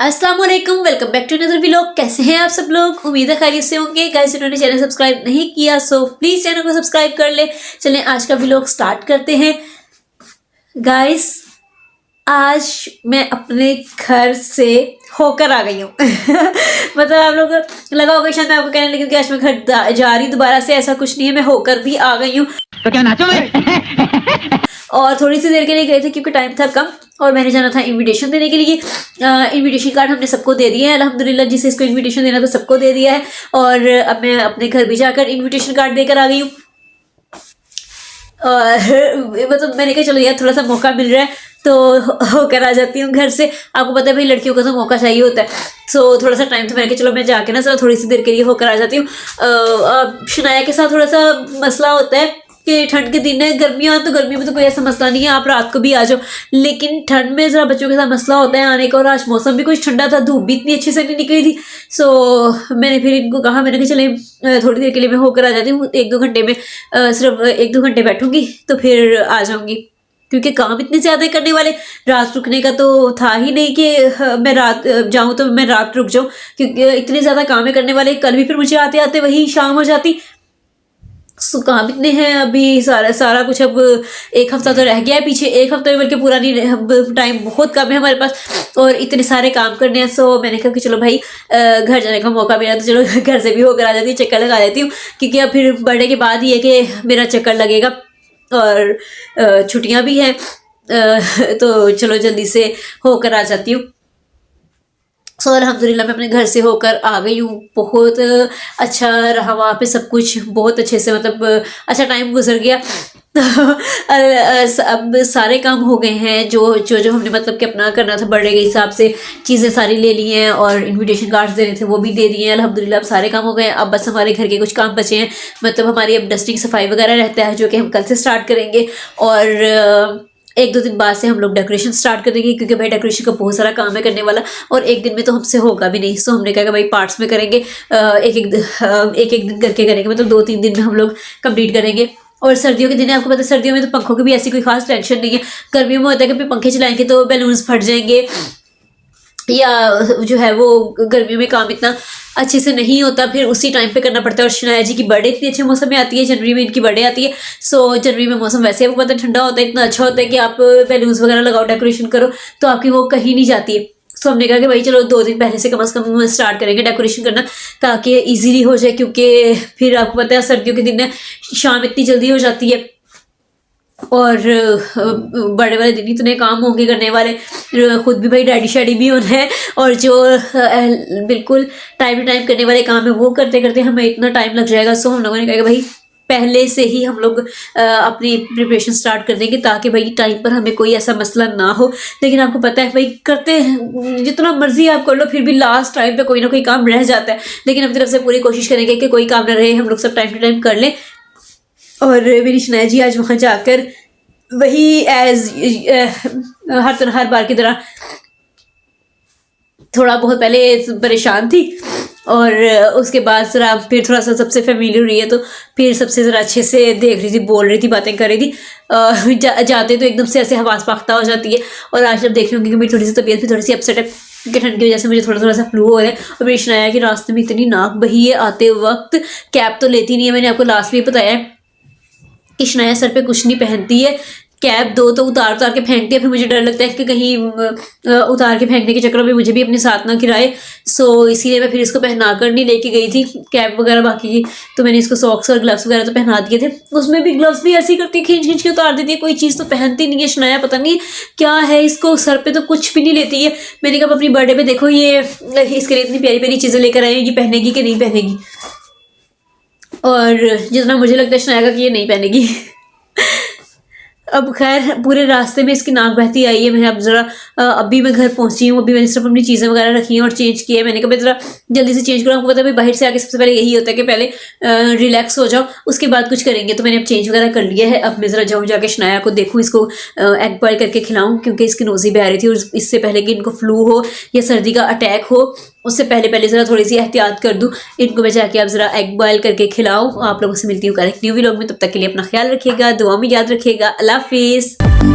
अस्सलाम वालेकुम, welcome back to another vlog. कैसे हैं आप सब लोग? उम्मीद है खैरियत से होंगे। गाइस, जिन्होंने चैनल सब्सक्राइब नहीं किया सो प्लीज चैनल को सब्सक्राइब कर ले। चलें आज का व्लॉग स्टार्ट करते हैं। गाइस, आज मैं अपने घर से होकर आ गई हूँ। मतलब आप लोग लगा होगा शायद मैं आपको कहने लगी कि आज मैं घर जा रही दोबारा से, ऐसा कुछ नहीं है, मैं होकर भी आ गई हूँ। तो क्या नाचो मैं? और थोड़ी सी देर के लिए गए थे क्योंकि टाइम था कम और मैंने जाना था इनविटेशन देने के लिए। इनविटेशन कार्ड हमने सबको दे दिए हैं अल्हम्दुलिल्लाह, जिसे इसको इनविटेशन देना था सबको दे दिया है। और अब मैं अपने घर भी जाकर इनविटेशन कार्ड देकर आ गई हूँ। और मतलब मैंने कहा चलो यार थोड़ा सा मौका मिल रहा है तो होकर आ जाती हूँ घर से। आपको पता है भाई लड़कियों को तो मौका चाहिए होता है। सो थोड़ा सा टाइम था, मैंने कहा चलो मैं जाके ना जरा थोड़ी सी देर के लिए होकर आ जाती हूँ। शनाया के साथ थोड़ा सा मसला होता है कि ठंड के दिन है, गर्मियाँ तो गर्मी में तो कोई ऐसा मसला नहीं है, आप रात को भी आ जाओ। लेकिन ठंड में ज़रा बच्चों के साथ मसला होता है आने का। और आज मौसम भी कुछ ठंडा था, धूप भी इतनी अच्छे से नहीं निकली थी। सो मैंने फिर इनको कहा, मैंने कहा चले थोड़ी देर के लिए मैं होकर आ जाती हूँ, 1-2 घंटे में सिर्फ 1-2 घंटे बैठूंगी तो फिर आ जाऊँगी। क्योंकि काम इतने ज़्यादा करने वाले, रात रुकने का तो था ही नहीं कि मैं रात जाऊँ तो मैं रात रुक जाऊँ, क्योंकि इतने ज़्यादा काम करने वाले। कल भी फिर मुझे आते आते वही शाम हो जाती। काम इतने हैं अभी, सारा कुछ अब 1 हफ्ता तो रह गया है पीछे, 1 हफ्ता बल्कि पूरा नहीं, टाइम बहुत कम है हमारे पास और इतने सारे काम करने हैं। सो मैंने कहा कि चलो भाई घर जाने का मौका मिला तो चलो घर से भी होकर आ जाती हूँ, चक्कर लगा देती हूँ। क्योंकि अब फिर बर्थडे के बाद ही है कि मेरा चक्कर लगेगा और छुट्टियाँ भी हैं, तो चलो जल्दी से होकर आ जाती हूँ। सो अल्हम्दुलिल्लाह मैं अपने घर से होकर आ गई हूँ। बहुत अच्छा रहा वहाँ पे, सब कुछ बहुत अच्छे से, मतलब अच्छा टाइम गुजर गया। अब सारे काम हो गए हैं जो जो जो हमने मतलब कि अपना करना था बर्थडे के हिसाब से, चीज़ें सारी ले ली हैं और इनविटेशन कार्ड्स देने थे वो भी दे दिए हैं अल्हम्दुलिल्लाह। अब सारे काम हो गए हैं। अब बस हमारे घर के कुछ काम बचे हैं, मतलब हमारी अब डस्टिंग सफाई वगैरह रहता है जो कि हम कल से स्टार्ट करेंगे। और 1-2 दिन बाद से हम लोग डेकोरेशन स्टार्ट करेंगे, क्योंकि भाई डेकोरेशन का बहुत सारा काम है करने वाला और एक दिन में तो हमसे होगा भी नहीं। सो हमने कहा कि भाई पार्ट्स में करेंगे, एक एक दिन करके करेंगे, मतलब 2-3 दिन में हम लोग कंप्लीट करेंगे। और सर्दियों के दिन है, आपको पता है सर्दियों में तो पंखों की भी ऐसी कोई खास टेंशन नहीं है। गर्मियों में होता है कि पंखे चलाएंगे तो बैलून्स फट जाएंगे, या जो है वो गर्मियों में काम इतना अच्छे से नहीं होता, फिर उसी टाइम पे करना पड़ता है। और शनाया जी की बर्थडे इतने अच्छे मौसम में आती है, जनवरी में इनकी बर्थडे आती है। सो जनवरी में मौसम वैसे आपको पता है ठंडा होता है, इतना अच्छा होता है कि आप बैलून्स वगैरह लगाओ, डेकोरेशन करो तो आपकी वो कहीं नहीं जाती है। सो हमने कहा कि भाई चलो 2 दिन पहले से कम स्टार्ट करेंगे डेकोरेशन करना, ताकि ईजीली हो जाए। क्योंकि फिर आपको पता है सर्दियों के दिन है, शाम इतनी जल्दी हो जाती है और बड़े वाले दिन इतने काम होंगे करने वाले, खुद भी भाई डैडी शैडी भी होना है। और जो बिल्कुल टाइम टू टाइम करने वाले काम है वो करते करते हमें इतना टाइम लग जाएगा। सो हम लोगों ने कहा कि भाई पहले से ही हम लोग अपनी प्रिपरेशन स्टार्ट कर देंगे, ताकि भाई टाइम पर हमें कोई ऐसा मसला ना हो। लेकिन आपको पता है भाई करते जितना मर्जी आप कर लो, फिर भी लास्ट टाइम पे कोई ना कोई काम रह जाता है। लेकिन अपनी तरफ से पूरी कोशिश करेंगे कि कोई काम ना रहे, हम लोग सब टाइम टू टाइम कर लें। और मेरी शनाया जी आज वहाँ जाकर वही हर बार की तरह थोड़ा बहुत पहले परेशान थी और उसके बाद ज़रा फिर थोड़ा सा सबसे फैमिली हुई है, तो फिर सबसे ज़रा अच्छे से देख रही थी, बोल रही थी, बातें कर रही थी। जाते तो एकदम से ऐसे हवास पाख्ता हो जाती है। और आज जब देख रही हूँ कि मेरी थोड़ी सी तबीयत भी थोड़ी सी अपसेट है कि ठंड की वजह से मुझे थोड़ा सा फ्लू हो है। और मेरी शनाया कि रास्ते में इतनी नाक बही है आते वक्त, कैप तो लेती नहीं है, मैंने आपको लास्ट में बताया है कि शनाया सर पे कुछ नहीं पहनती है, कैप दो तो उतार के फेंकती है। फिर मुझे डर लगता है कि कहीं उतार के फेंकने के चक्कर में मुझे भी अपने साथ ना गिराए। सो इसीलिए मैं फिर इसको पहना कर नहीं लेके गई थी कैप वगैरह बाकी की। तो मैंने इसको सॉक्स और ग्लव्स वगैरह तो पहना दिए थे। उसमें भी ग्लव्स भी ऐसी करती है, खींच के उतार देती है, कोई चीज़ तो पहनती नहीं है शनाया, पता नहीं क्या है इसको, सर पे तो कुछ भी नहीं लेती है। मैंने कहा अपनी बर्थडे पे देखो ये इसके लिए इतनी प्यारी प्यारी चीज़ें लेकर आए हैं, ये पहनेगी कि नहीं पहनेगी। और जितना मुझे लगता है शनाया का कि ये नहीं पहनेगी। अब खैर पूरे रास्ते में इसकी नाक बहती आई है। मैं अब ज़रा अभी मैं घर पहुंची हूँ, अभी मैंने सिर्फ अपनी चीज़ें वगैरह रखी हैं और चेंज किया है। मैंने कहा ज़रा जल्दी से चेंज करो, आपको पता है भाई बाहर से आके सबसे पहले यही होता है कि पहले रिलैक्स हो जाओ, उसके बाद कुछ करेंगे। तो मैंने अब चेंज वगैरह कर लिया है। अब मैं ज़रा जाऊँ जाके शनाया को देखूँ, इसको एग बॉयल करके खिलाऊँ, क्योंकि इसकी नोज़ी भी आ रही थी। और इससे पहले कि इनको फ्लू हो या सर्दी का अटैक हो, उससे पहले ज़रा थोड़ी सी एहतियात कर दूँ। इनको मैं जाके अब ज़रा एग बॉयल करके खिलाऊँ। आप लोगों से मिलती हूँ करेक्ट न्यू व्लॉग में, तब तक के लिए अपना ख्याल रखिएगा, दुआ में याद रखिएगा। अल्लाह हाफिज़।